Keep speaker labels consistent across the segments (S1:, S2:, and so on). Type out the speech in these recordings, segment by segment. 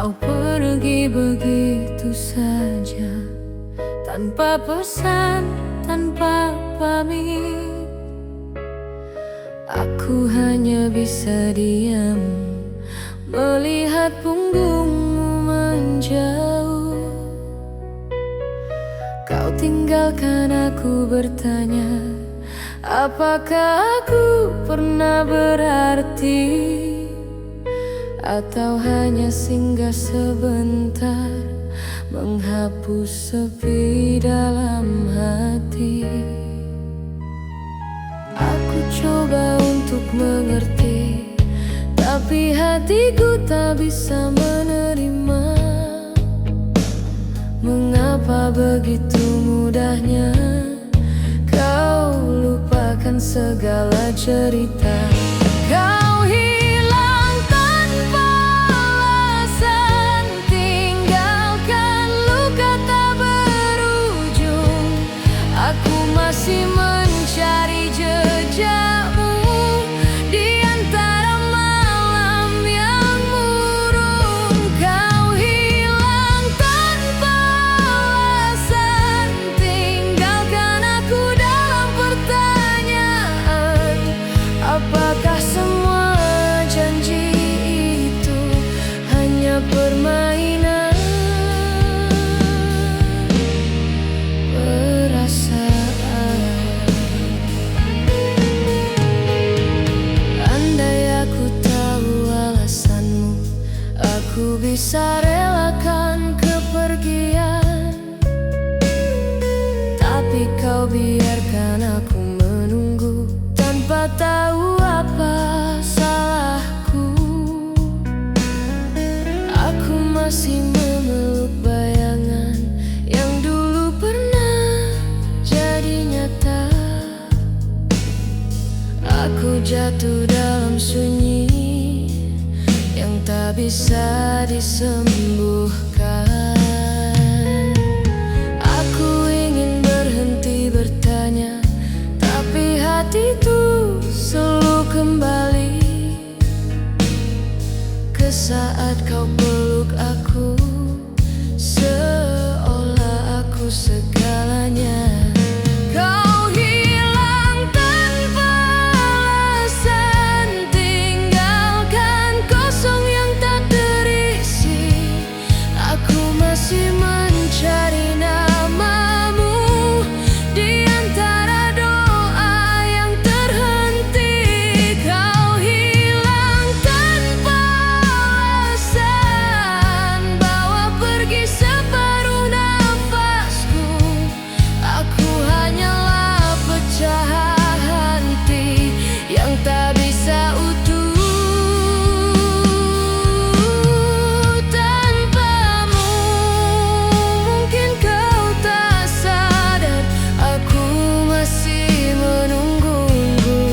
S1: Kau pergi begitu saja, tanpa pesan, tanpa pamit. Aku hanya bisa diam, melihat punggungmu menjauh. Kau tinggalkan aku bertanya, apakah aku pernah berarti? Atau hanya singgah sebentar, menghapus sepi dalam hati. Aku coba untuk mengerti, tapi hatiku tak bisa menerima. Mengapa begitu mudahnya kau lupakan segala cerita? Kau hilang tanpa alasan, tinggalkan luka tak berujung. Aku masih mencari jejakmu di antara malam yang murung. Kau hilang tanpa alasan, tinggalkan aku dalam pertanyaan. Apakah semua janji itu hanya permainan perasaan? Andai aku tahu alasanmu, aku bisa relakan kepergian. Tapi kau biarkan aku menunggu tanpa tahu apa salahku. Aku masih memeluk bayangan yang dulu pernah jadi nyata. Aku jatuh dalam sunyi yang tak bisa disembuhkan. Aku ingin berhenti bertanya, tapi hatiku selalu kembali ke saat kau peluk aku, seolah aku segalanya. Kau hilang tanpa alasan, tinggalkan kosong yang tak terisi. Aku masih mencari namamu di antara doa yang terhenti. Kau hilang tanpa alasan, bawa pergi separuh nafasku. Aku hanyalah pecahan hati yang tak bisa utuh tanpamu. Mungkin kau tak sadar, aku masih menunggumu.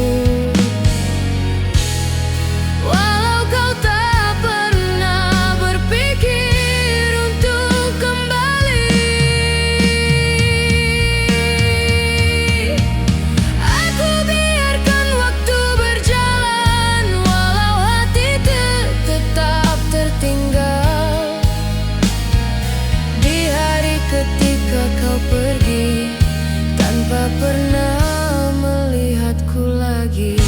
S1: Walau kau tak pernah berpikir untuk kembali, aku biarkan waktu berjalan, walau hati tetap tertinggal. Di hari ketika kau pergi, tanpa pernah melihatku lagi.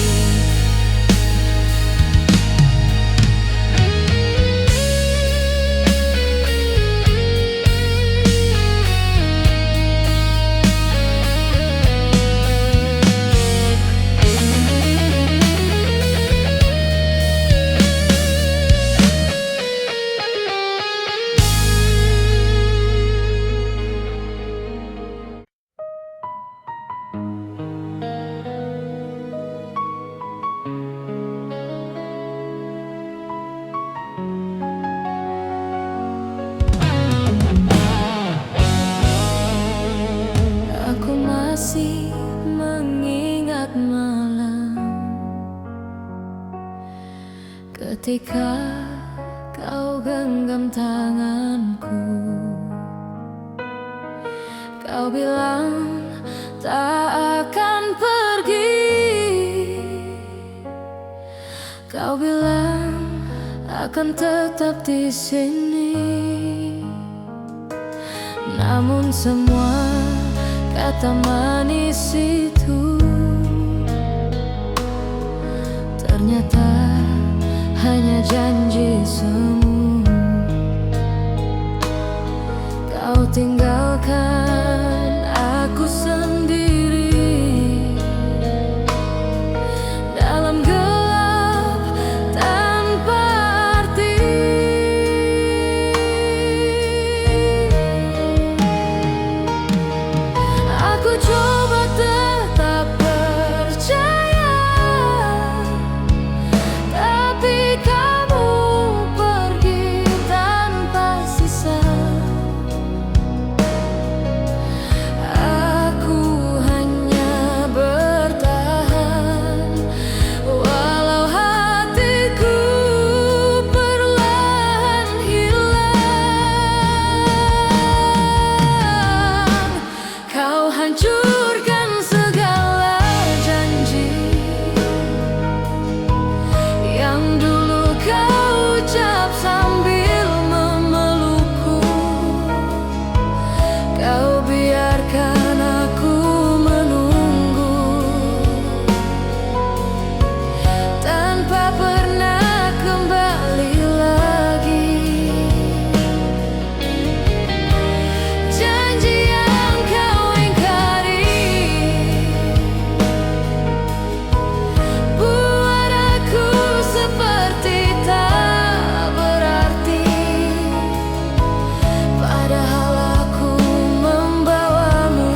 S1: Aku masih mengingat malam ketika kau genggam tanganku. Kau bilang tak akan pergi. Kau bilang akan tetap di sini. Namun semua kata manis itu ternyata hanya janji semu. Kau tinggalkan aku sendiri dalam gelap tanpa arti. Aku coba tetap percaya, tapi kamu pergi tanpa sisa. Aku hanya bertahan walau hatiku perlahan hilang. Kau hancurkan segala janji yang dulu kau ucap sambil memelukku. Kau biarkan aku menunggu tanpa pernah kembali lagi. Janji yang kau ingkari buat aku seperti tak berarti, padahal aku membawamu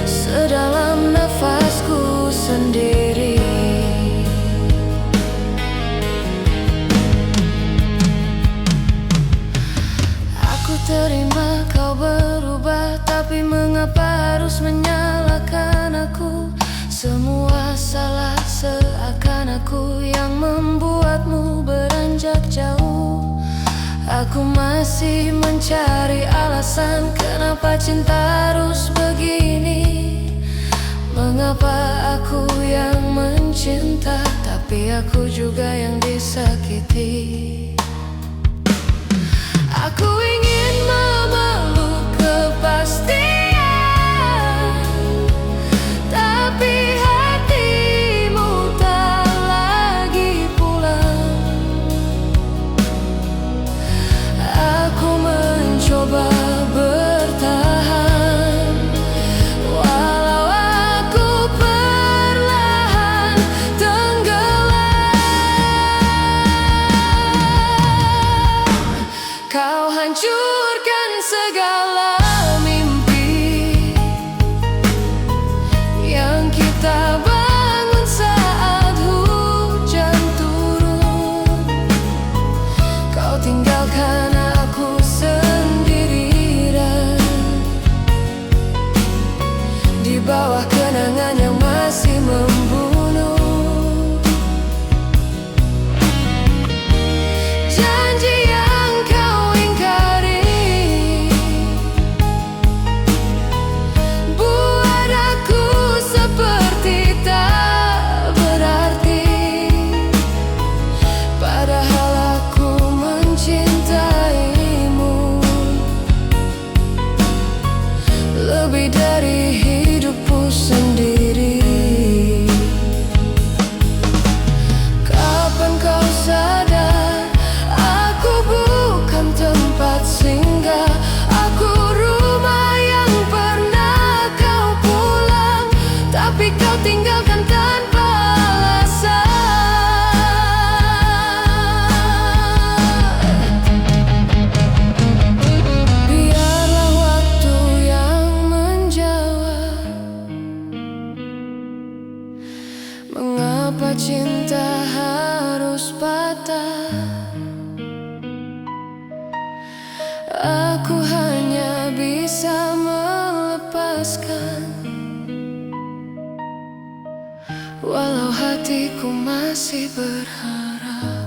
S1: sedalam nafasku sendiri. Aku terima kau berubah, tapi mengapa harus menyalahkan aku? Semua salah, seakan aku yang membuatmu beranjak jauh. Aku masih mencari alasan kenapa cinta harus begini. Mengapa aku yang mencinta, tapi aku juga yang disakiti. Aku ingin memeluk kepastian, tapi hatimu tak lagi pulang. Aku mencoba bertahan walau aku perlahan tenggelam. Kau hancurkan segala mimpi yang kita bangun saat hujan turun. Kau tinggalkan aku sendirian di bawah kenangan yang masih membunuh. Janji yang kau ingkari buat aku seperti tak berarti, padahal aku mencintaimu lebih dari hidupku sendiri. Kapan kau sadar aku bukan tempat singgah, aku rumah yang pernah kau pulang, tapi kau tinggalkan tanpa alasan. Biarlah waktu yang menjawab mengapa cinta harus patah. Aku hanya bisa melepaskan walau hatiku masih berharap.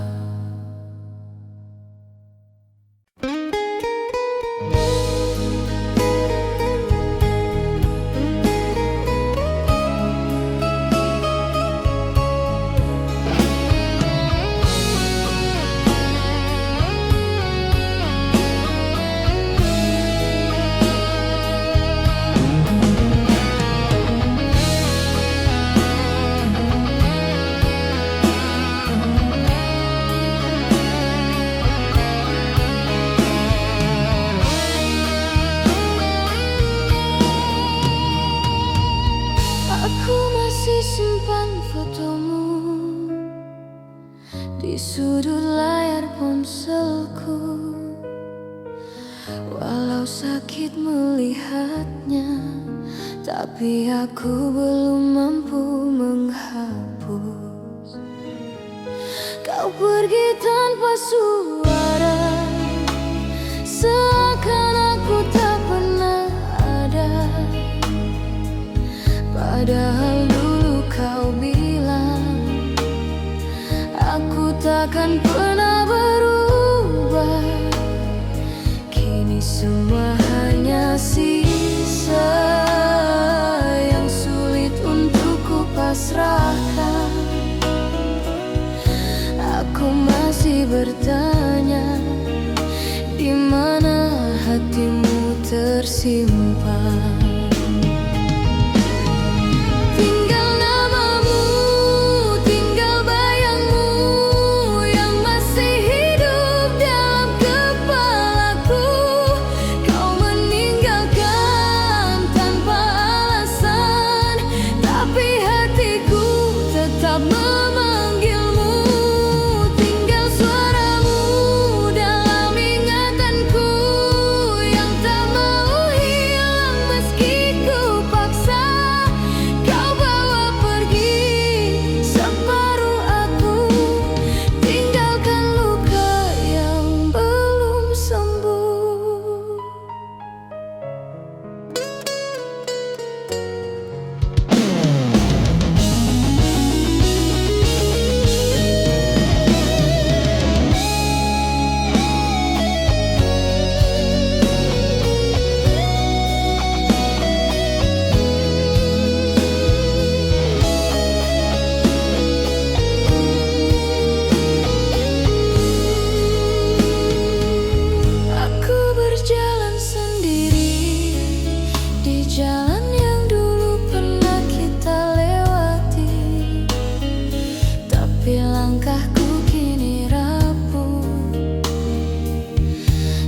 S1: Aku masih simpan fotomu di sudut layar ponselku. Walau sakit melihatnya, tapi aku belum mampu menghapus. Kau pergi tanpa suara, seakan aku tak pernah ada. Padahal dulu kau bilang aku takkan pernah berubah. Kini semua hanya sisa yang sulit untuk ku pasrahkan. Aku masih bertanya, di mana hatimu tersimpan?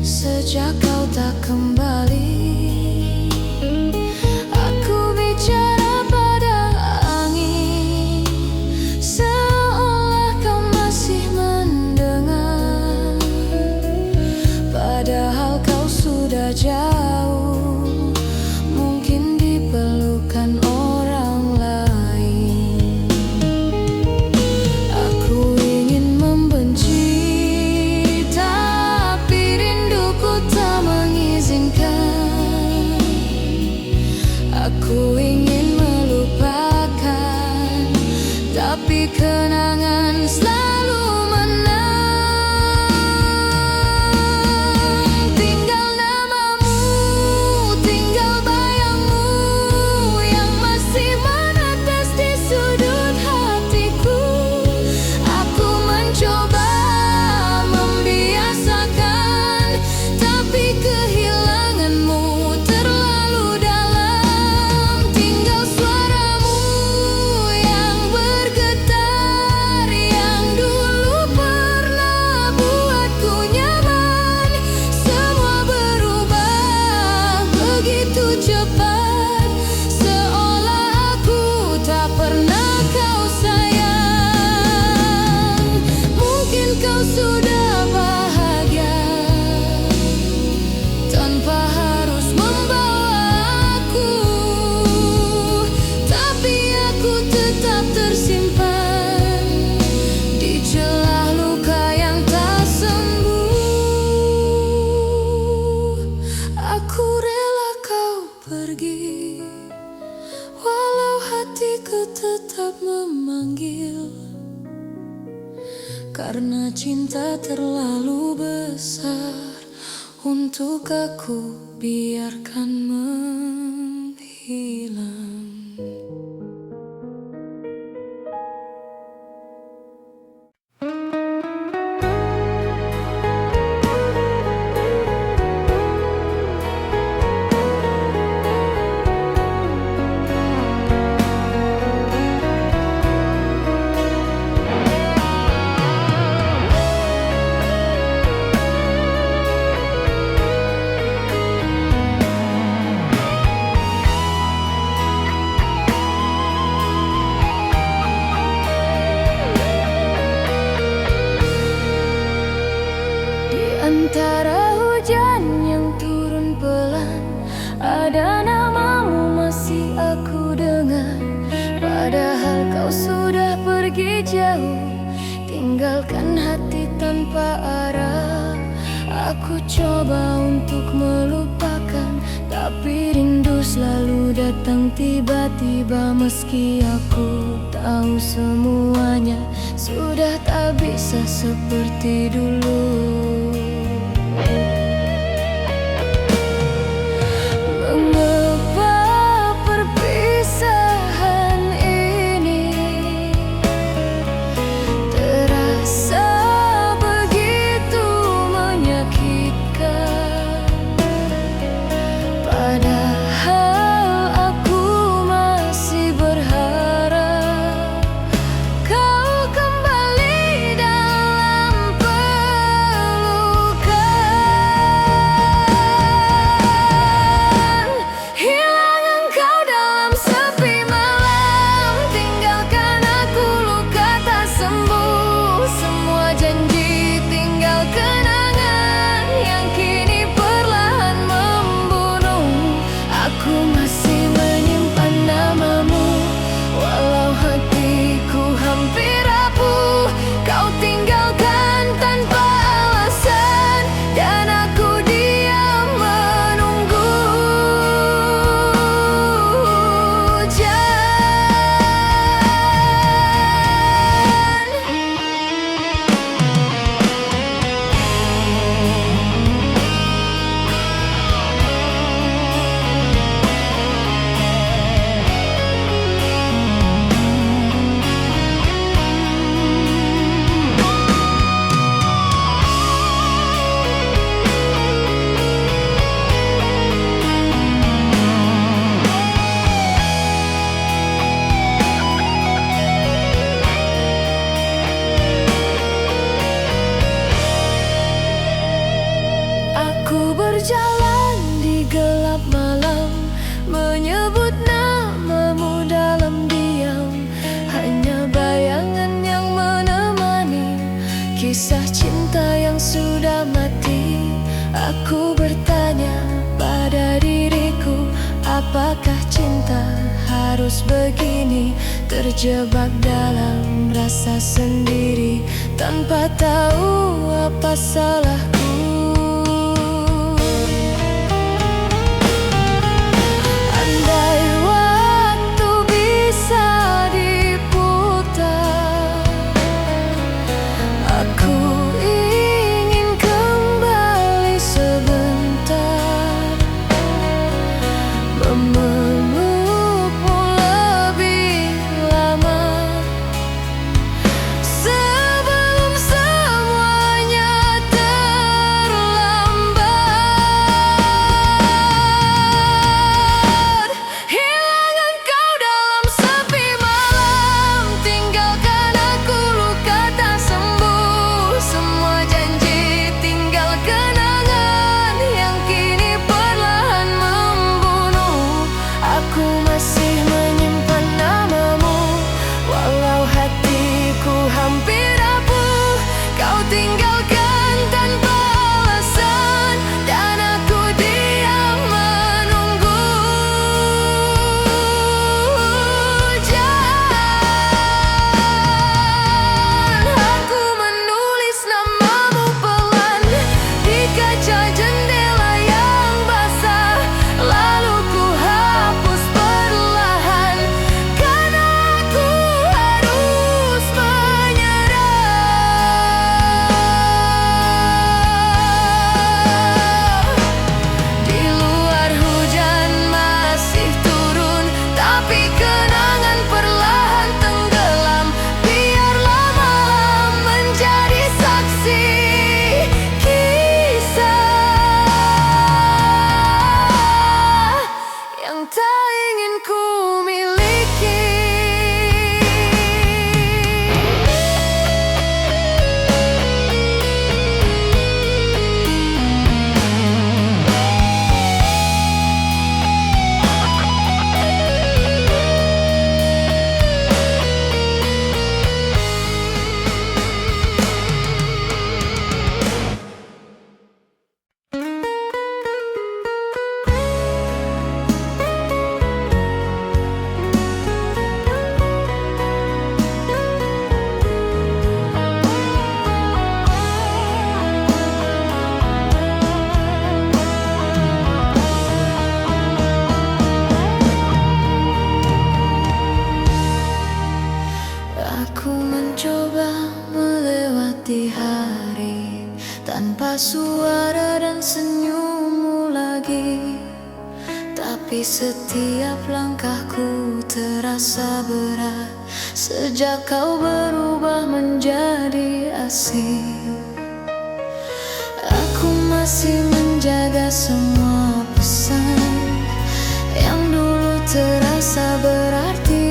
S1: Sejak kau tak kembali, aku bicara pada angin, seolah kau masih mendengar. Padahal kau sudah jauh, mungkin dipelukan orang lain. Aku ingin membenci, aku ingin melupakan, tapi kenangan selalu menang. Tinggal namamu, tinggal bayangmu yang masih menetes di sudut hatiku. Aku mencoba membiasakan, tapi kehilanganmu terlalu dalam. Tinggal suaramu yang bergetar, yang dulu pernah buatku nyaman. Semua berubah begitu cepat, seolah aku tak pernah kau sayang. Mungkin kau sudah bahagia tanpa harus membawa aku, tapi aku tetap tersimpan di celah luka yang tak sembuh. Aku rela kau pergi, walau hatiku tetap memanggil. Karena cinta terlalu besar untuk aku biarkan menghilang. Padahal kau sudah pergi jauh, tinggalkan hati tanpa arah. Aku coba untuk melupakan, tapi rindu selalu datang tiba-tiba. Meski aku tahu semuanya sudah tak bisa seperti dulu. Mengapa perpisahan ini terasa begitu menyakitkan? Padahal aku masih berharap kau kembali dalam pelukan. Hilang engkau dalam sepi malam, tinggalkan aku luka tak sembuh. Semua janji tinggal kenangan yang kini perlahan membunuh. Aku masih menyimpan namamu, walau hatiku hampir rapuh. Kau tinggalkan tanpa alasan, dan aku diam menunggu hujan. Aku berjalan di gelap malam, menyebut namamu dalam diam. Hanya bayangan yang menemani kisah cinta yang sudah mati. Aku bertanya pada diriku, apakah cinta harus begini? Terjebak dalam rasa sendiri, tanpa tahu apa salahku. Andai waktu bisa diputar, aku ingin kembali sebentar, memelukmu lebih lama, sebelum semuanya terlambat. di hari tanpa suara dan senyummu lagi. Tapi setiap langkahku terasa berat sejak kau berubah menjadi asing. Aku masih menjaga semua pesan yang dulu terasa berarti,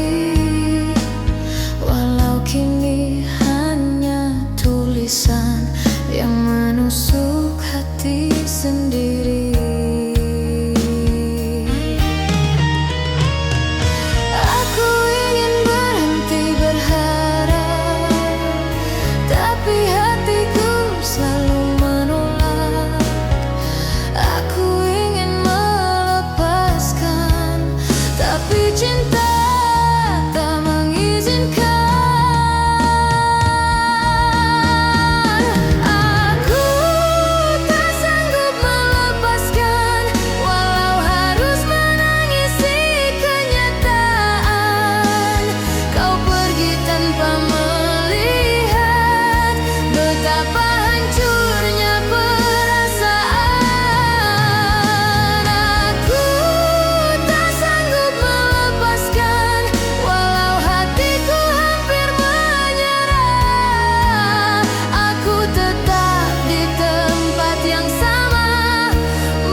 S1: walau kini hanya tulisan yang menusuk hati sendiri. Aku ingin berhenti berharap, tapi hatiku selalu menolak. Aku ingin melepaskan, tapi cinta tak mengizinkan. Aku tak sanggup melepaskan, walau harus menangisi kenyataan. Kau pergi tanpa melihat betapa hancurnya perasaan. Aku tak sanggup melepaskan, walau hatiku hampir menyerah. Aku tetap di tempat yang sama,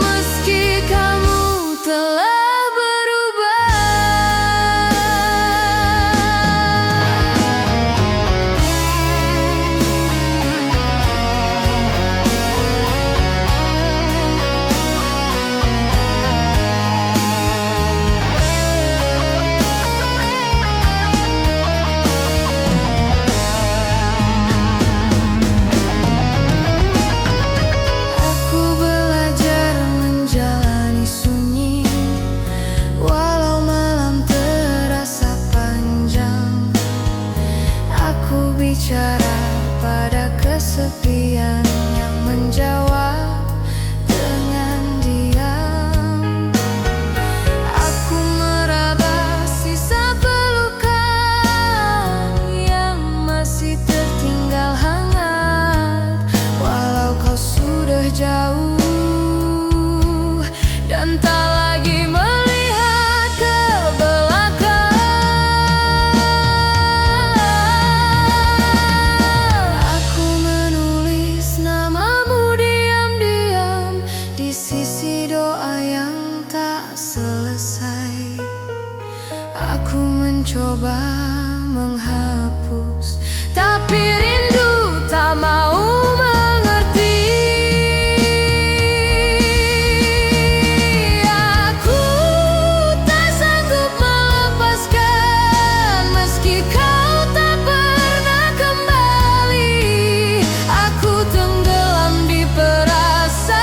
S1: meski kamu telah berubah. Aku belajar menjalani sunyi, walau malam terasa panjang. Aku bicara pada kesepian yang menjawab dengan diam. Aku meraba sisa pelukan yang masih tertinggal hangat, walau kau sudah jauh dan tak lagi melihat ke belakang. Aku menulis namamu diam-diam di sisi doa yang tak selesai. Aku mencoba menghapus, tapi rindu tak mau mengerti. Aku tak sanggup melepaskan, meski kau tak pernah kembali. Aku tenggelam di perasaan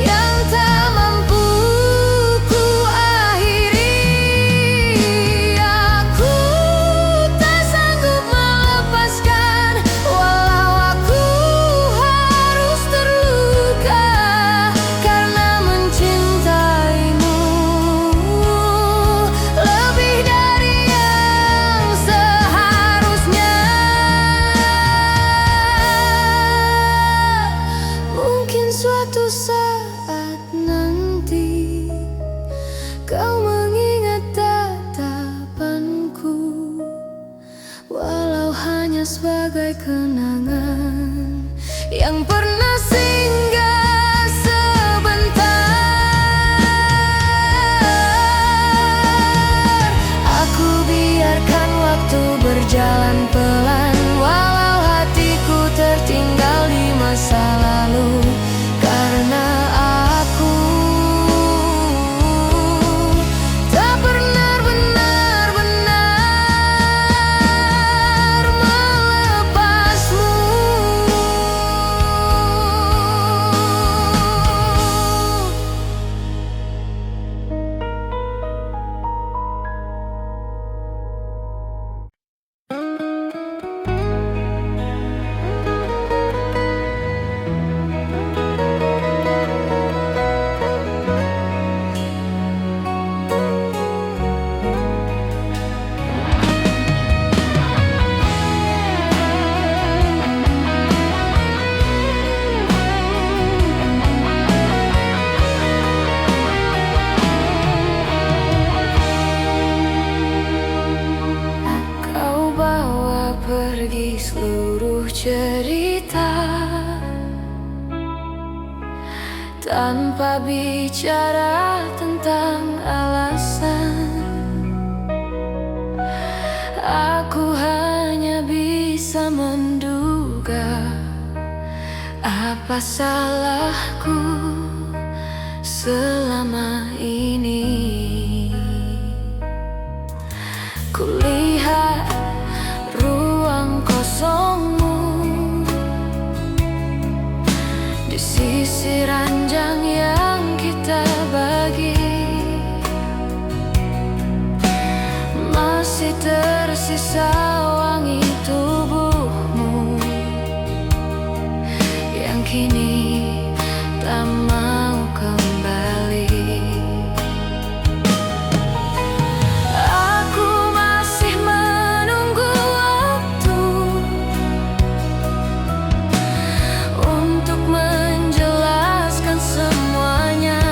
S1: yang tak mampu ku akhiri. Aku tak sanggup melepaskan, walau aku harus terluka karena mencintaimu lebih dari yang seharusnya. Mungkin suatu saat nanti kau mengingat tatapanku, walau hanya sebagai kenangan yang pernah singgah sebentar. Aku biarkan waktu berjalan pelan, walau hatiku tertinggal di masa lalu. Karena aku tak pernah benar-benar melepasmu. bercerita tanpa bicara tentang alasan. Aku hanya bisa menduga apa salahku selama ini. Kulihat ruang kosongmu di sisi ranjang yang kita bagi. Masih tersisa wangi tubuhmu yang kini tak mau kembali. Aku masih menunggu waktu untuk menjelaskan semuanya.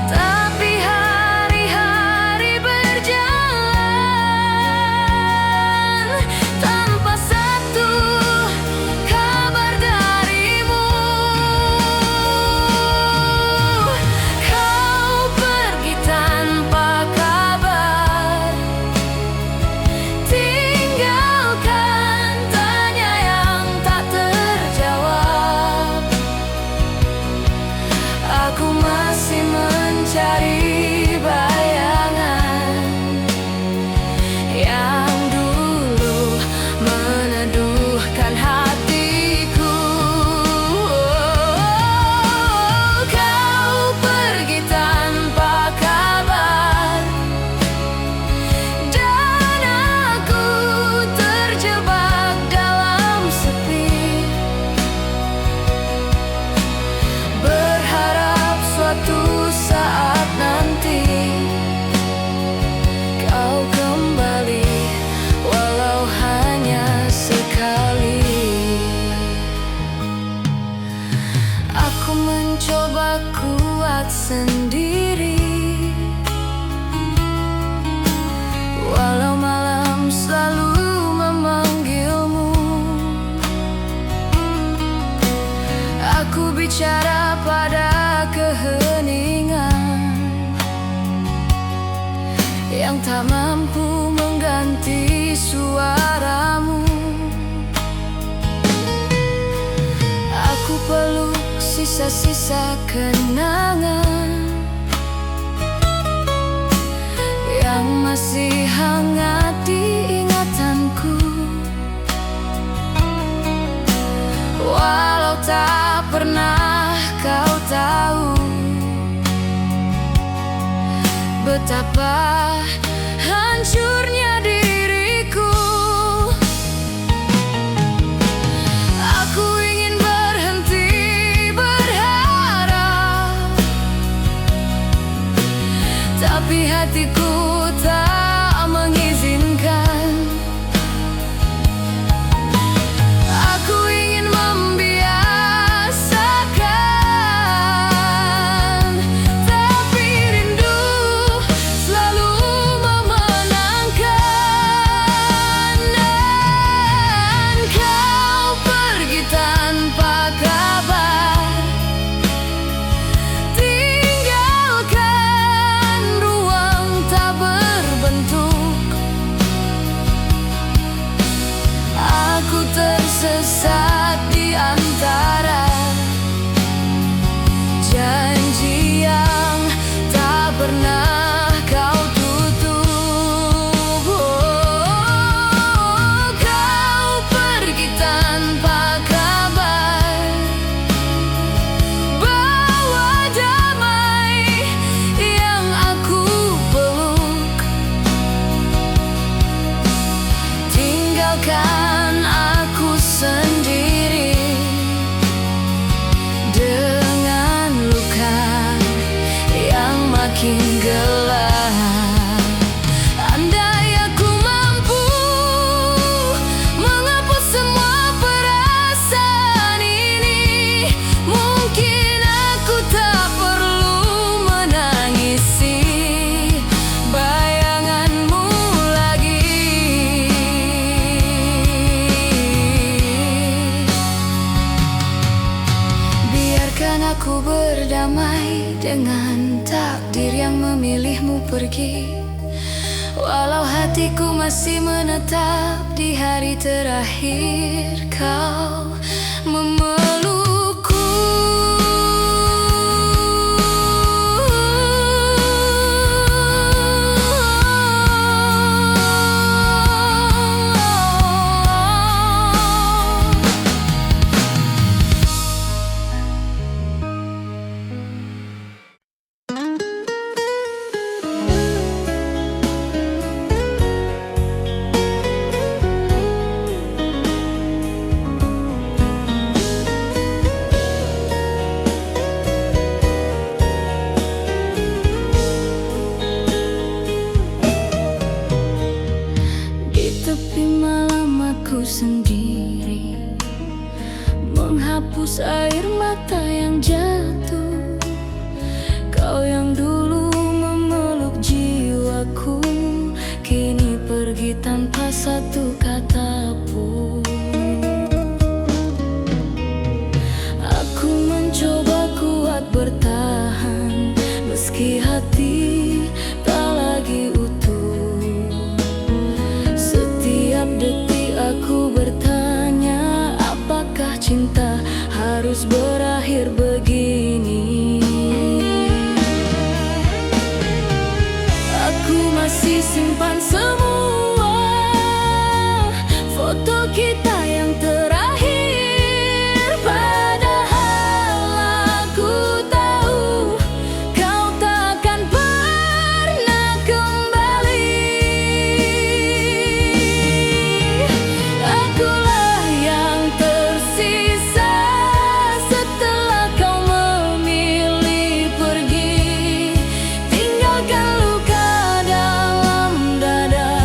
S1: Tapi hari-hari berjalan tanpa satu kabar darimu. Kau pergi tanpa kabar, tinggalkan tanya yang tak terjawab. Aku masih mencari bayangan yang dulu meneduhkan hatiku. Kau pergi tanpa kabar dan aku terjebak dalam sepi, berharap suatu saat nanti kau kembali, walau hanya sekali. Aku mencoba kuat sendiri, walau malam selalu memanggilmu. Aku bicara pada keheningan yang tak mampu mengganti suaramu. Aku peluk sisa-sisa kenangan yang masih hangat di ingatanku, walau tak pernah kau tahu betapa hancurnya diriku. Aku ingin berhenti berharap, tapi hatiku tak mengizinkan. Aku ingin membiasakan, tapi rindu selalu memenangkan. Dan kau pergi tanpa kabar, tinggalkan ruang tak berbentuk. Aku tersesat di antara janji yang tak pernah kau tutup. Kau pergi tanpa kabar, bawa damai yang aku peluk. Tinggalkan aku sendiri dengan luka yang makin gelap. Andai aku mampu menghapus semua perasaan ini, mungkin aku tak perlu menangisi bayanganmu lagi. pergi. Walau hatiku masih menetap di hari terakhir kau memelukku. Sendiri menghapus air mata yang jatuh. Kau yang dulu memeluk jiwaku kini pergi tanpa satu kata pun. Aku mencoba kuat bertahan meski hati tak lagi utuh. Setiap detik aku bertanya, apakah cinta harus berakhir begini? Aku masih simpan semua foto kita yang terakhir. Padahal aku tahu kau takkan pernah kembali. Akulah yang tersisa setelah kau memilih pergi, tinggalkan luka dalam dada.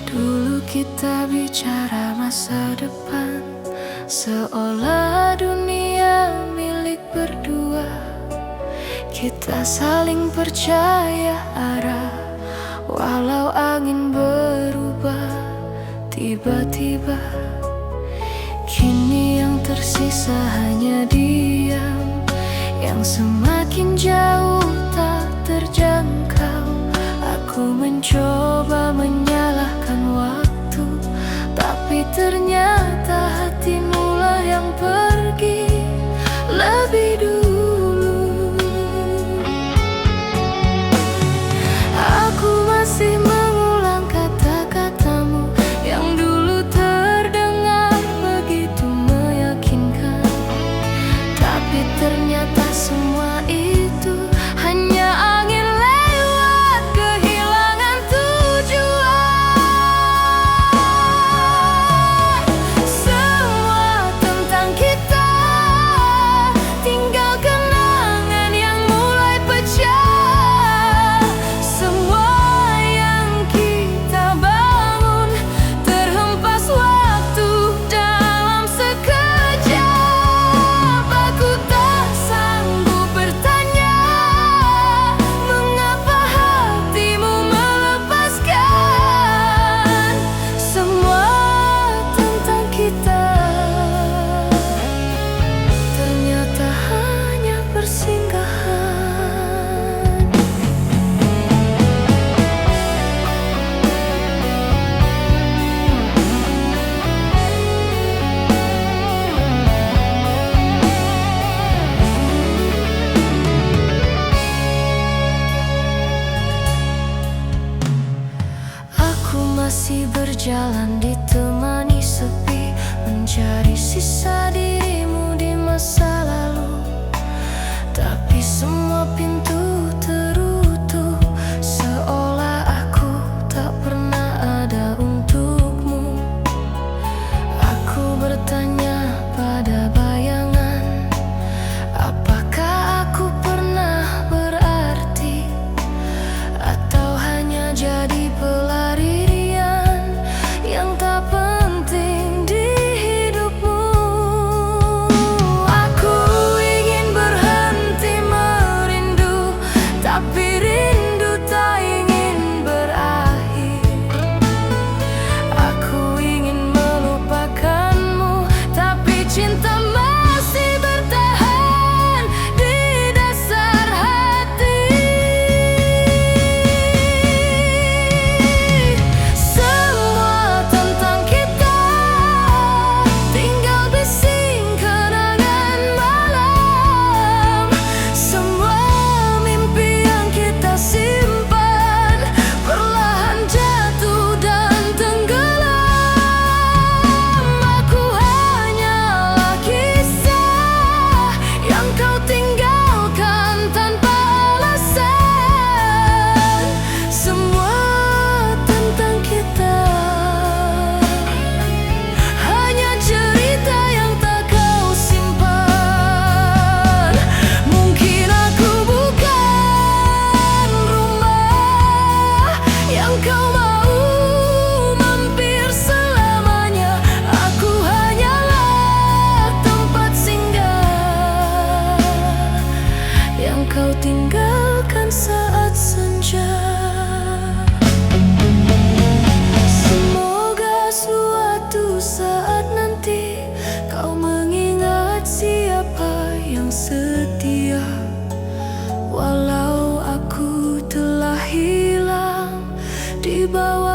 S1: Dulu kita bicara masa depan, seolah dunia milik berdua. Kita saling percaya arah, walau angin berubah tiba-tiba. Kini yang tersisa hanya diam, yang semakin jauh tak terjangkau. Aku mencoba menyalahkan waktu, tapi ternyata hatimu lah yang pergi lebih dulu. Aku masih mengulang kata-katamu yang dulu terdengar begitu meyakinkan, tapi ternyata semua itu hanya angin lewat kehilangan tujuan. Semua tentang kita, tinggal kenangan yang mulai pecah. Semua yang kita bangun terhempas waktu dalam sekejap. Aku tak sanggup bertanya mengapa hatimu melepaskan. Semua tentang kita ternyata hanya persinggahan. Aku masih berjalan ditemani sepi, mencari sisa dirimu di masa lalu. Tapi semua pintu tertutup, seolah aku tak pernah ada untukmu. Aku bertanya pada bayangan, apakah aku pernah berarti, atau hanya jadi pelarian yang tak penting di hidupmu. Aku ingin berhenti merindu, tapi rindu tak ingin berakhir. Aku ingin melupakanmu, tapi cinta masih bertahan di dasar hati. Semua tentang kita, tinggal bising kenangan malam. Semua mimpi yang kita simpan perlahan jatuh dan tenggelam. Aku hanyalah kisah yang kau tinggalkan tanpa alasan. Semua tentang kita hanya cerita yang tak kau simpan. Mungkin aku bukan rumah yang kau mau mampir selamanya. Aku hanyalah tempat singgah yang kau tinggalkan saat senja. Semoga suatu saat nanti kau mengingat siapa yang setia, walau aku telah hilang di bawah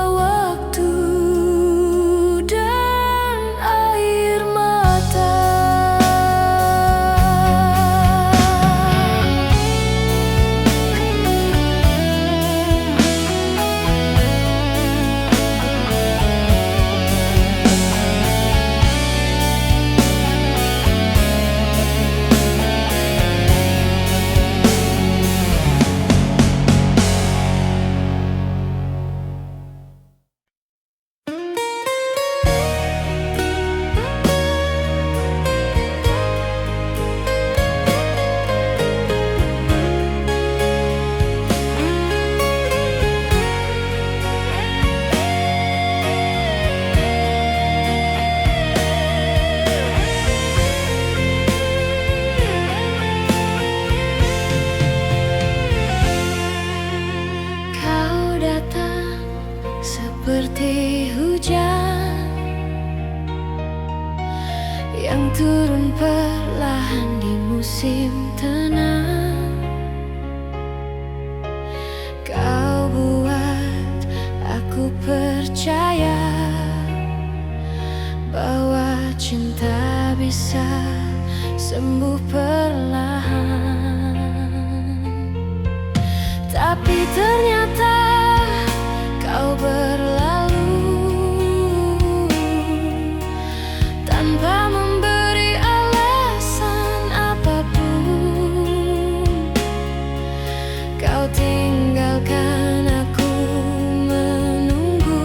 S1: seperti hujan yang turun perlahan di musim tenang. Kau buat aku percaya bahwa cinta bisa sembuh perlahan. Tapi ternyata kau berlalu tanpa memberi alasan apapun. Kau tinggalkan aku menunggu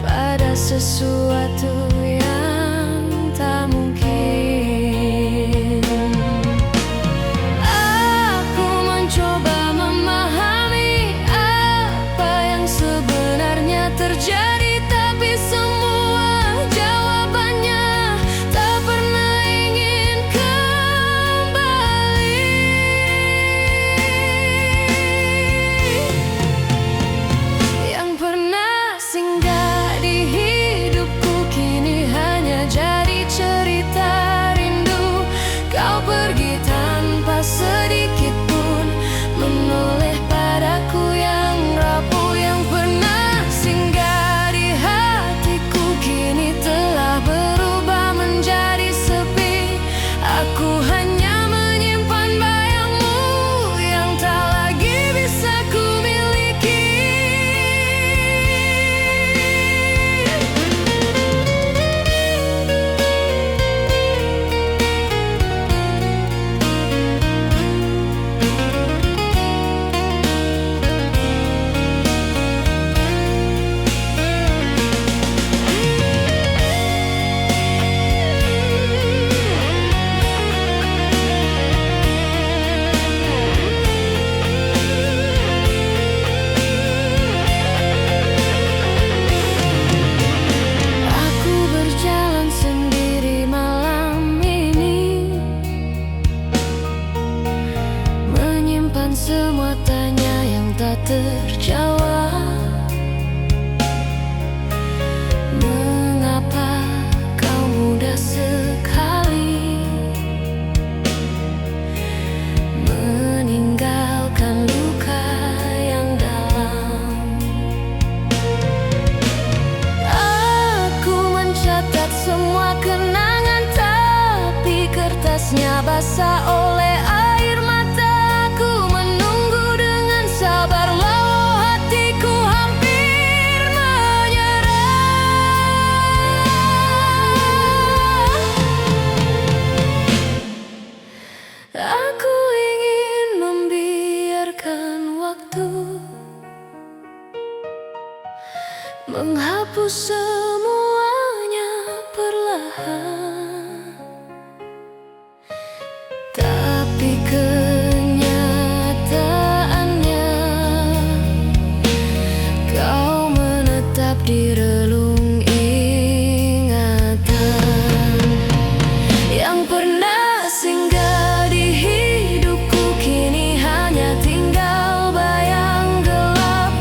S1: pada sesuatu yang tak mungkin. Aku mencoba memahami apa yang sebenarnya terjadi, tapi semua jawabannya tak pernah ingin kembali. Yang pernah singgah di hidupku kini hanya jadi cerita rindu. Kau pergi tanpa sedikit pun menoleh padaku yang rapuh. Yang pernah singgah di hatiku kini telah berubah menjadi sepi. Aku hanya menyimpan bayangmu yang tak lagi bisa ku miliki. Aku berjalan sendiri malam ini, menyimpan semua tanya yang tak terjawab. Mengapa kau mudah sekali meninggalkan luka yang dalam? Aku mencatat semua kenangan, tapi kertasnya basah oleh air mata. Aku menunggu dengan sabar, walau hatiku hampir menyerah. Aku ingin membiarkan waktu menghapus semuanya perlahan, tapi kenyataannya kau menetap di relung ingatan. Yang pernah singgah di hidupku kini hanya tinggal bayang gelap.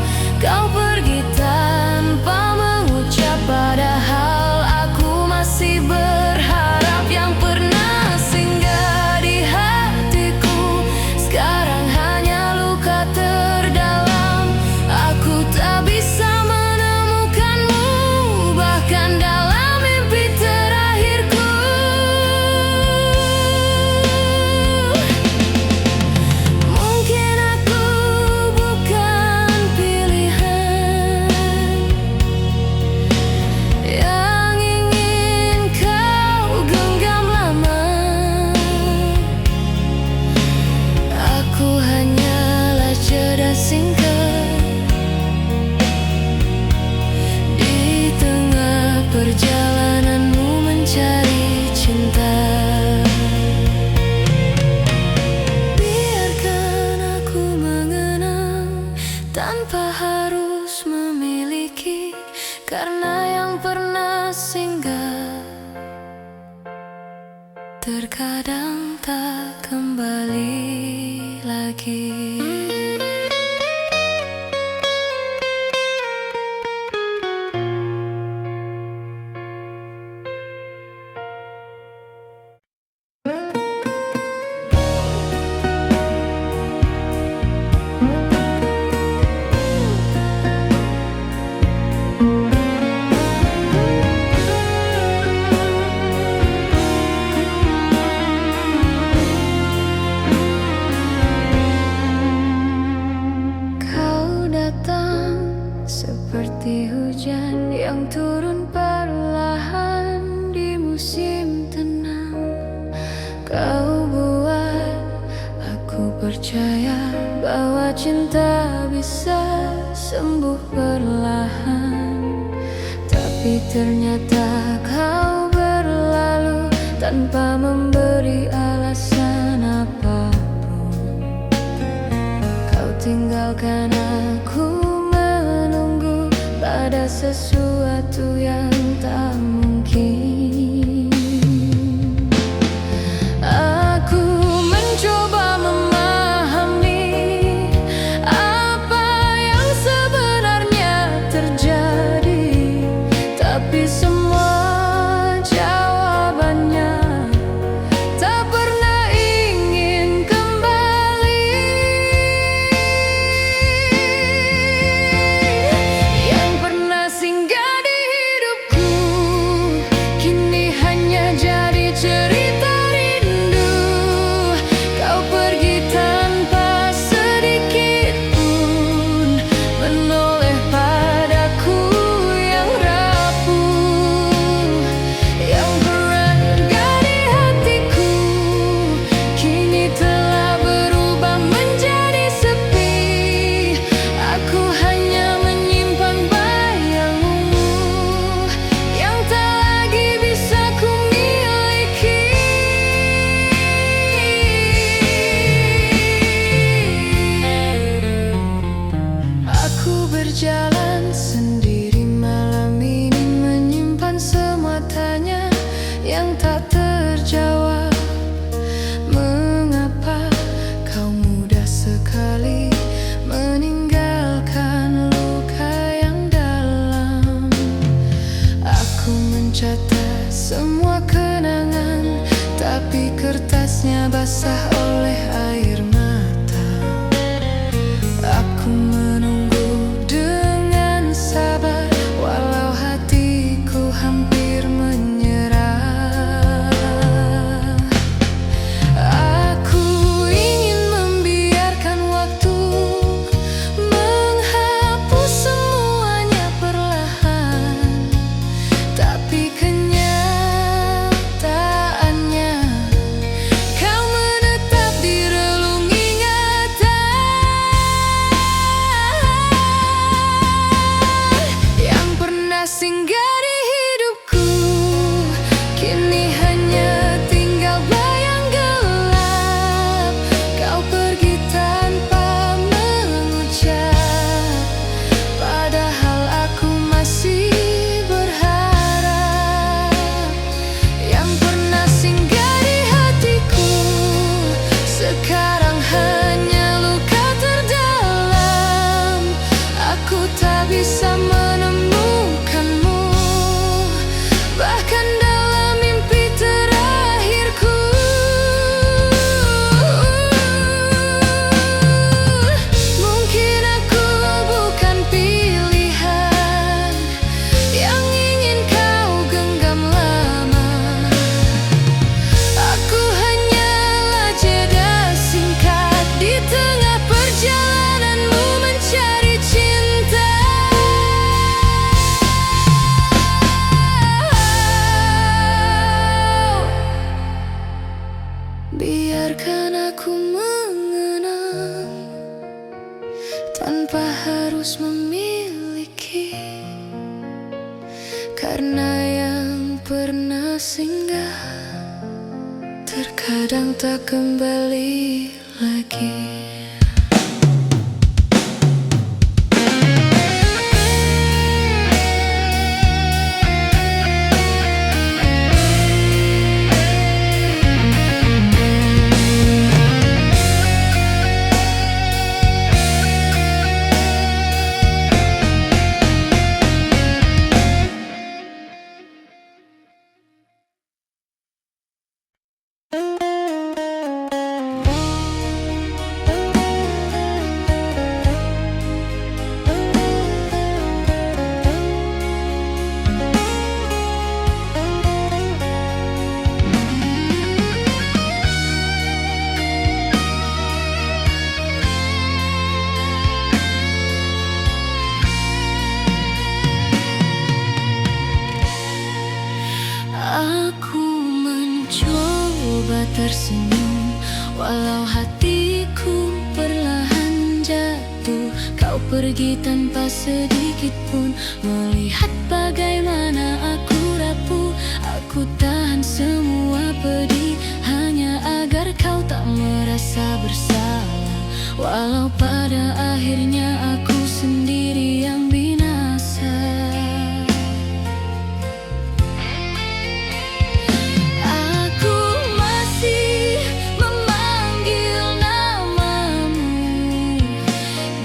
S1: Kau pergi tanpa mengucap, padahal aku masih berharap. Yang pernah singgah di hatiku sekarang hanya luka terdalam. Aku tak bisa menemukanmu bahkan dalam mimpi terakhirku. Mungkin aku bukan pilihan yang ingin kau genggam lama. Aku hanyalah jeda singkat di tengah perjalananmu mencari cinta. Biarkan aku mengenang tanpa harus memiliki, karena yang pernah singgah terkadang tak kembali lagi. cinta bisa sembuh perlahan, tapi ternyata kau berlalu tanpa memberi alasan apapun. Kau tinggalkan aku menunggu pada sesuatu yang tak mungkin. Aku mencoba memahami apa yang sebenarnya terjadi, tapi semua jawabannya tak pernah ingin kembali. Yang pernah singgah di hidupku kini hanya jadi cerita rindu. Kau pergi tanpa sedikit pun menoleh padaku yang rapuh. Yang pernah singgah di hatiku kini telah berubah menjadi sepi. Aku hanya menyimpan bayangmu yang tak lagi bisa ku miliki. Aku berjalan sendiri malam ini, menyimpan semua tanya yang tak terjawab. Mengapa kau mudah sekali meninggalkan luka yang dalam? Aku mencatat semua kenangan, tapi kertasnya basah oleh air mata. Aku menunggu dengan sabar, walau hatiku hampir menyerah. Aku ingin membiarkan waktu menghapus semuanya perlahan, tapi kenyataannya kau menetap di relung ingatan. Yang pernah singgah di hidupku kini hanya tinggal bayang gelap. Kau pergi tanpa mengucap, padahal aku masih berharap. Yang pernah singgah di hatiku sekarang hanya luka terdalam. Aku tak bisa menemukanmu, bahkan dalam mimpi terakhirku. Mungkin aku bukan pilihan yang ingin kau genggam lama. Aku hanyalah jeda singkat di tengah perjalananmu mencari cinta. Biarkan aku mengenang tanpa harus memiliki, karena yang pernah singgah terkadang tak kembali lagi. tersenyum, walau hatiku perlahan jatuh. pergi tanpa sedikit pun melihat bagaimana aku rapuh. Aku tahan semua pedih hanya agar kau tak merasa bersalah. Walau pada akhirnya aku sendiri yang binasa. Aku masih memanggil namamu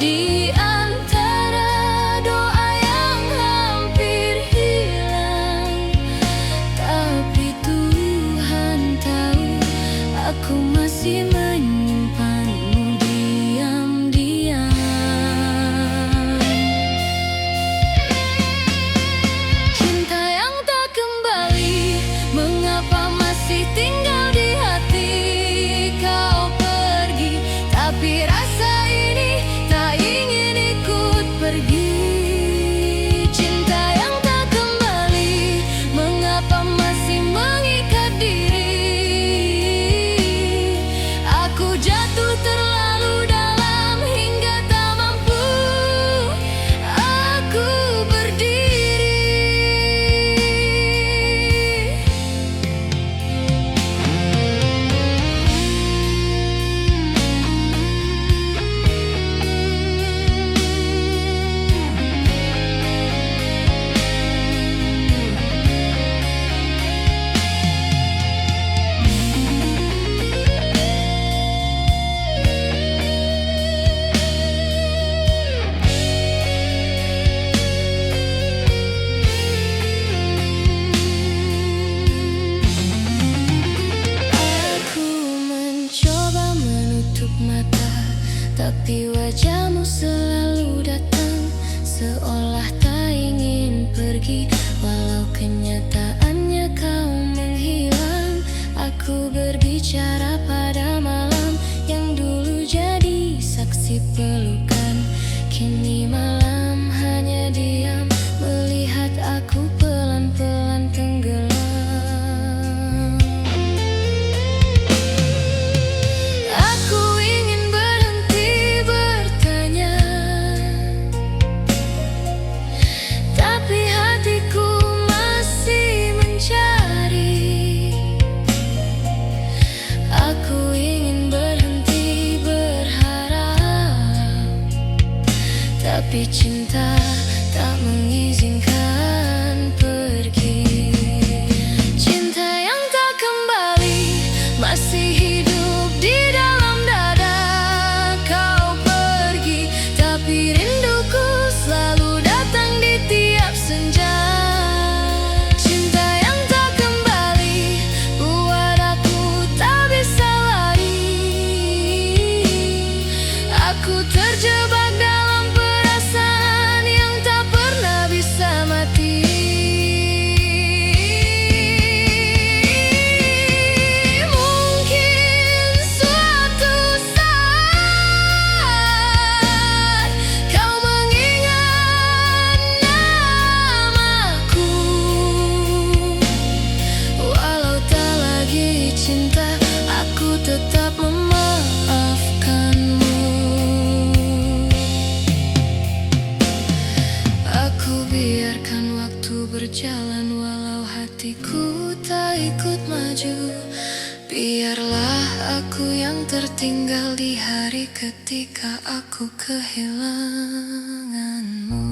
S1: di antara doa yang hampir hilang. Tapi Tuhan tahu aku masih menyimpanmu diam-diam. Cinta yang tak kembali, mengapa masih tinggal di hati? Kau pergi, tapi rasa ini tak ingin ikut pergi. Cinta yang tak kembali, mengapa masih mengikat diri? Aku jatuh terlalu dalam hingga tak mampu aku berdiri. Aku mencoba menutup mata, tapi wajahmu selalu datang, seolah tak ingin pergi. Walau kenyataannya kau menghilang, aku berbicara pada malam yang dulu jadi saksi pelukan. Kini malam hanya diam melihat aku pelan-pelan tenggelam. Aku ingin berhenti bertanya, tapi hatiku masih mencari. Aku ingin berhenti berharap, tapi cinta tak mengizinkan pergi. Cinta yang tak kembali masih hidup di dalam dada. Kau pergi, tapi rinduku selalu datang di tiap senja. Cinta yang tak kembali buat aku tak bisa lari. Aku terjebak dalam perasaan yang tak pernah bisa mati. Mungkin suatu saat kau mengingat namaku. Walau tak lagi cinta, aku tetap memaafkanmu. Aku biarkan waktu berjalan walau hatiku tak ikut maju. Biarlah aku yang tertinggal di hari ketika aku kehilanganmu.